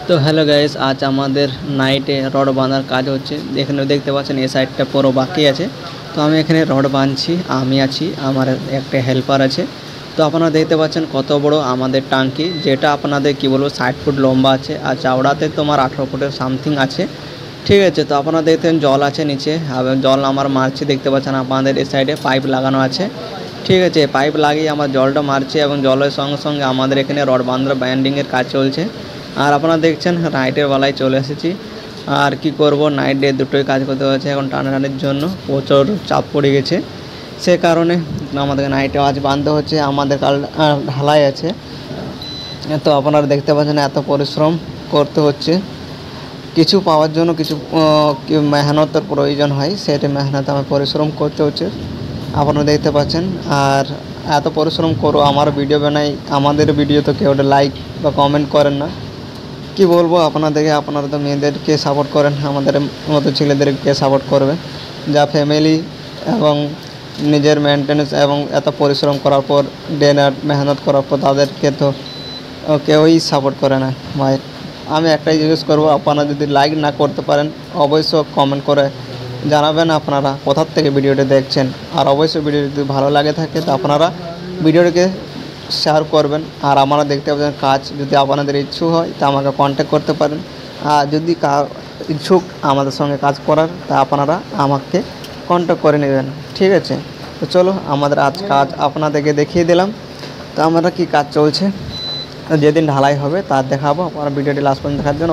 তো hello guys, আজ আমাদের নাইটে রড বাঁধার কাজ হচ্ছে। এখানে দেখতে পাচ্ছেন এই সাইডটা পুরো বাকি আছে। তো আমি এখানে রড বাঁধছি, আমি আছি, আমার একটা হেল্পার আছে। তো আপনারা দেখতে পাচ্ছেন কত বড় আমাদের টাঙ্কি, যেটা আপনাদের কি বলবো 60 ফুট লম্বা আছে আর চওড়াতে তোমার 18 ফুটের সামথিং আছে। ঠিক আছে, তো আপনারা দেখতেন জল আছে নিচে, জল আমার মারছি। দেখতে পাচ্ছেন আপনাদের এই সাইডে পাইপ লাগানো আছে। ঠিক আছে, পাইপ লাগিয়ে আমার জলটা মারছে এবং জলের সঙ্গে সঙ্গে আমাদের এখানে রড বাঁধার ব্যান্ডিংয়ের কাজ চলছে। আর আপনারা দেখছেন নাইটের বেলায় চলে এসেছি। আর কি করব, নাইট ডে দুটোই কাজ করতে হচ্ছে। এখন টানাটানির জন্য প্রচুর চাপ পড়ে গেছে, সে কারণে আমাদেরকে নাইটে আজ বাঁধতে হচ্ছে। আমাদের কাল ঢালাই আছে, তো আপনারা দেখতে পাচ্ছেন এত পরিশ্রম করতে হচ্ছে। কিছু পাওয়ার জন্য কিছু মেহনতের প্রয়োজন হয়, সেটা মেহনত আমার পরিশ্রম করতে হচ্ছে, আপনারা দেখতে পাচ্ছেন। আর এত পরিশ্রম করো, আমার ভিডিও বানাই, আমাদের ভিডিও তো কেউ লাইক বা কমেন্ট করেন না। কি বলবো আপনাদেরকে, আপনারা তো মেয়েদেরকে সাপোর্ট করেন, আমাদের মতো ছেলেদেরকে সাপোর্ট করবে। যা ফ্যামিলি এবং নিজের মেনটেন্যান্স এবং এত পরিশ্রম করার পর, ডে নাইট মেহনত করার পর তাদেরকে তো কেউই সাপোর্ট করে না ভাই। আমি একটাই জিজ্ঞেস করবো, আপনারা যদি লাইক না করতে পারেন অবশ্যই কমেন্ট করে জানাবেন আপনারা কোথার থেকে ভিডিওটি দেখছেন। আর অবশ্যই ভিডিও যদি ভালো লাগে থাকে তো আপনারা ভিডিওটিকে শেয়ার করবেন। আর আপনারা দেখতে পাবেন কাজ যদি আপনাদের ইচ্ছুক হয় তা আমাকে কন্ট্যাক্ট করতে পারেন। আর যদি ইচ্ছুক আমাদের সঙ্গে কাজ করার, তা আপনারা আমাকে কন্ট্যাক্ট করে নেবেন। ঠিক আছে, তো চলো আমাদের আজ কাজ আপনাদেরকে দেখিয়ে দিলাম। তো আমরা কি কাজ চলছে, যেদিন ঢালাই হবে তার দেখাবো। আপনারা ভিডিওটি লাস্ট পর্যন্ত দেখার জন্য